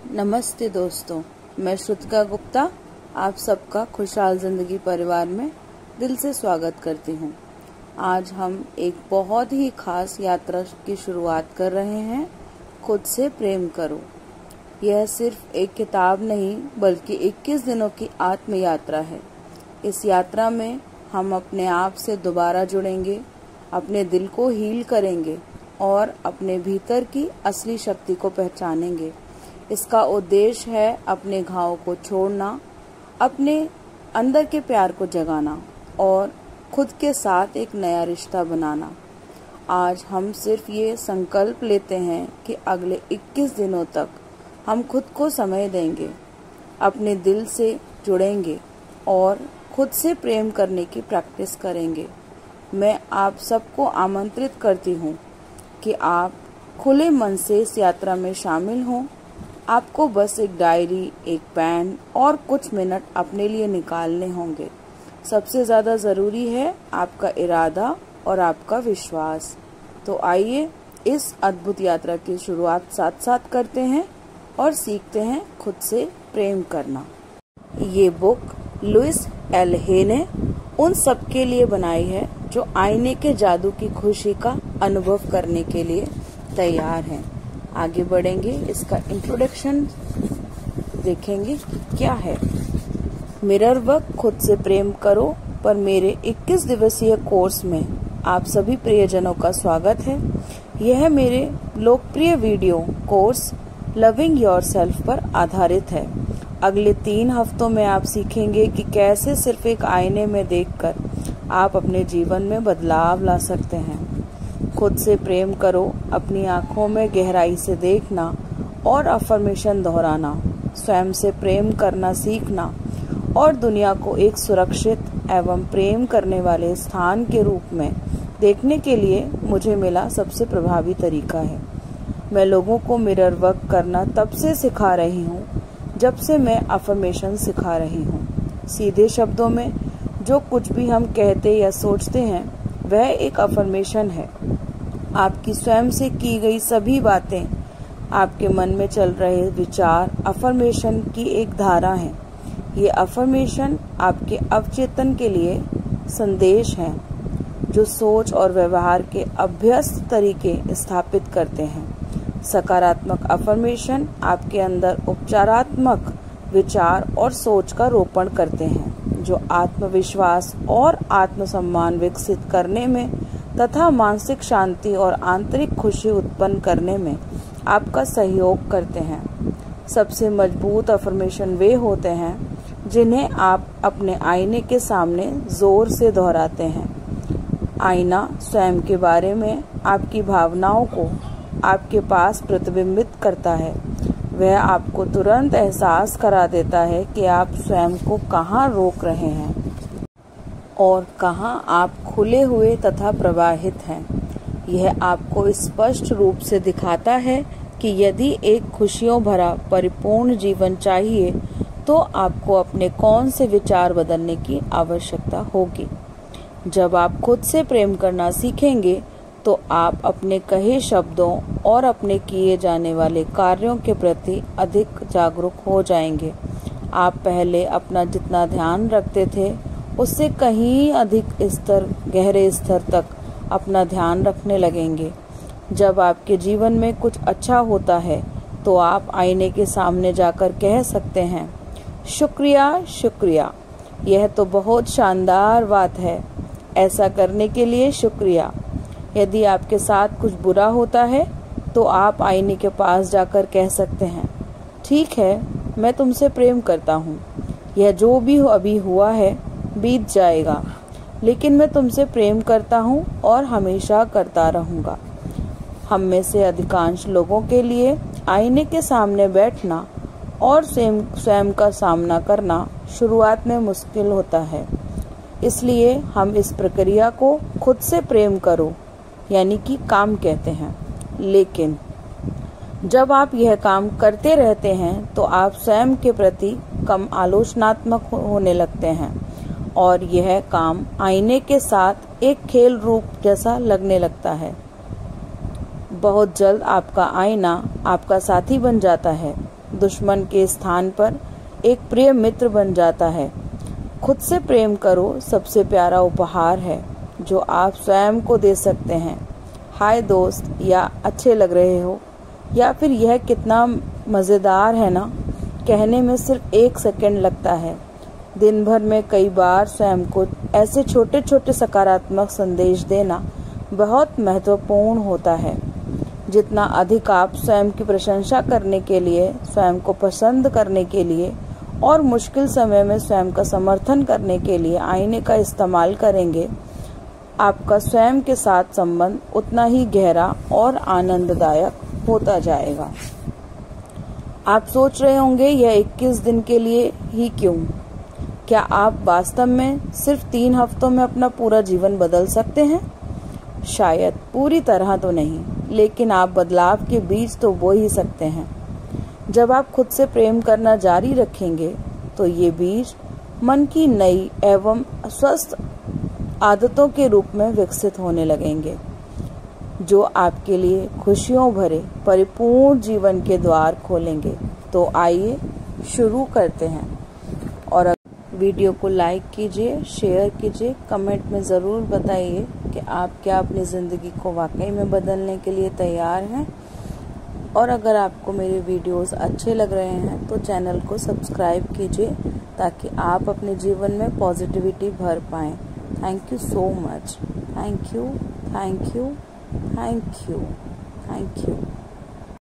नमस्ते दोस्तों, मैं श्रुतिका गुप्ता आप सबका खुशहाल जिंदगी परिवार में दिल से स्वागत करती हूँ। आज हम एक बहुत ही खास यात्रा की शुरुआत कर रहे हैं, खुद से प्रेम करो। यह सिर्फ एक किताब नहीं बल्कि 21 दिनों की आत्म यात्रा है। इस यात्रा में हम अपने आप से दोबारा जुड़ेंगे, अपने दिल को हील करेंगे और अपने भीतर की असली शक्ति को पहचानेंगे। इसका उद्देश्य है अपने घावों को छोड़ना, अपने अंदर के प्यार को जगाना और खुद के साथ एक नया रिश्ता बनाना। आज हम सिर्फ ये संकल्प लेते हैं कि अगले 21 दिनों तक हम खुद को समय देंगे, अपने दिल से जुड़ेंगे और खुद से प्रेम करने की प्रैक्टिस करेंगे। मैं आप सबको आमंत्रित करती हूँ कि आप खुले मन से इस यात्रा में शामिल हों। आपको बस एक डायरी, एक पेन और कुछ मिनट अपने लिए निकालने होंगे। सबसे ज़्यादा ज़रूरी है आपका इरादा और आपका विश्वास। तो आइए इस अद्भुत यात्रा की शुरुआत साथ साथ करते हैं और सीखते हैं खुद से प्रेम करना। ये बुक लुइस एल हे ने उन सबके लिए बनाई है जो आईने के जादू की खुशी का अनुभव करने के लिए तैयार हैं। आगे बढ़ेंगे, इसका इंट्रोडक्शन देखेंगे क्या है। मिरर वर्क खुद से प्रेम करो पर मेरे 21 दिवसीय कोर्स में आप सभी प्रियजनों का स्वागत है। यह मेरे लोकप्रिय वीडियो कोर्स लविंग योरसेल्फ पर आधारित है। अगले 3 हफ्तों में आप सीखेंगे कि कैसे सिर्फ एक आईने में देखकर आप अपने जीवन में बदलाव ला सकते हैं। खुद से प्रेम करो, अपनी आंखों में गहराई से देखना और अफर्मेशन दोहराना, स्वयं से प्रेम करना सीखना और दुनिया को एक सुरक्षित एवं प्रेम करने वाले स्थान के रूप में देखने के लिए मुझे मिला सबसे प्रभावी तरीका है। मैं लोगों को मिरर वर्क करना तब से सिखा रही हूँ जब से मैं अफर्मेशन सिखा रही हूँ। सीधे शब्दों में जो कुछ भी हम कहते या सोचते हैं वह एक अफर्मेशन है। आपकी स्वयं से की गई सभी बातें, आपके मन में चल रहे विचार अफर्मेशन की एक धारा है। ये अफर्मेशन आपके अवचेतन के लिए संदेश हैं जो सोच और व्यवहार के अभ्यस्त तरीके स्थापित करते हैं। सकारात्मक अफर्मेशन आपके अंदर उपचारात्मक विचार और सोच का रोपण करते हैं जो आत्मविश्वास और आत्मसम्मान विकसित करने में तथा मानसिक शांति और आंतरिक खुशी उत्पन्न करने में आपका सहयोग करते हैं। सबसे मजबूत अफर्मेशन वे होते हैं जिन्हें आप अपने आईने के सामने जोर से दोहराते हैं। आईना स्वयं के बारे में आपकी भावनाओं को आपके पास प्रतिबिंबित करता है। वह आपको तुरंत एहसास करा देता है कि आप स्वयं को कहाँ रोक रहे हैं और कहाँ आप खुले हुए तथा प्रवाहित हैं। यह आपको स्पष्ट रूप से दिखाता है कि यदि एक खुशियों भरा परिपूर्ण जीवन चाहिए तो आपको अपने कौन से विचार बदलने की आवश्यकता होगी। जब आप खुद से प्रेम करना सीखेंगे तो आप अपने कहे शब्दों और अपने किए जाने वाले कार्यों के प्रति अधिक जागरूक हो जाएंगे। आप पहले अपना जितना ध्यान रखते थे उससे कहीं अधिक गहरे स्तर तक अपना ध्यान रखने लगेंगे। जब आपके जीवन में कुछ अच्छा होता है तो आप आईने के सामने जाकर कह सकते हैं, शुक्रिया शुक्रिया, यह तो बहुत शानदार बात है, ऐसा करने के लिए शुक्रिया। यदि आपके साथ कुछ बुरा होता है तो आप आईने के पास जाकर कह सकते हैं, ठीक है, मैं तुमसे प्रेम करता हूँ, यह जो भी अभी हुआ है बीत जाएगा, लेकिन मैं तुमसे प्रेम करता हूँ और हमेशा करता रहूँगा। हम में से अधिकांश लोगों के लिए आईने के सामने बैठना और स्वयं का सामना करना शुरुआत में मुश्किल होता है। इसलिए हम इस प्रक्रिया को खुद से प्रेम करो यानी कि काम कहते हैं। लेकिन जब आप यह काम करते रहते हैं तो आप स्वयं के प्रति कम आलोचनात्मक होने लगते हैं और यह काम आईने के साथ एक खेल रूप जैसा लगने लगता है। बहुत जल्द आपका आईना आपका साथी बन जाता है दुश्मन के स्थान पर एक प्रिय मित्र बन जाता है। खुद से प्रेम करो सबसे प्यारा उपहार है जो आप स्वयं को दे सकते हैं। हाय दोस्त, या अच्छे लग रहे हो, या फिर यह कितना मज़ेदार है ना, कहने में सिर्फ 1 सेकंड लगता है। दिन भर में कई बार स्वयं को ऐसे छोटे छोटे सकारात्मक संदेश देना बहुत महत्वपूर्ण होता है। जितना अधिक आप स्वयं की प्रशंसा करने के लिए, स्वयं को पसंद करने के लिए और मुश्किल समय में स्वयं का समर्थन करने के लिए आईने का इस्तेमाल करेंगे, आपका स्वयं के साथ संबंध उतना ही गहरा और आनंददायक होता जाएगा। आप सोच रहे होंगे, यह 21 दिन के लिए ही क्यों? क्या आप वास्तव में सिर्फ 3 हफ्तों में अपना पूरा जीवन बदल सकते हैं? शायद पूरी तरह तो नहीं, लेकिन आप बदलाव के बीज तो बो ही सकते हैं। जब आप खुद से प्रेम करना जारी रखेंगे तो ये बीज मन की नई एवं स्वस्थ आदतों के रूप में विकसित होने लगेंगे, जो आपके लिए खुशियों भरे परिपूर्ण जीवन के द्वार खोलेंगे। तो आइए शुरू करते हैं। और वीडियो को लाइक कीजिए, शेयर कीजिए, कमेंट में ज़रूर बताइए कि आप क्या अपनी ज़िंदगी को वाकई में बदलने के लिए तैयार हैं। और अगर आपको मेरे वीडियोस अच्छे लग रहे हैं तो चैनल को सब्सक्राइब कीजिए ताकि आप अपने जीवन में पॉजिटिविटी भर पाएँ। Thank you so much. Thank you, thank you, thank you, thank you.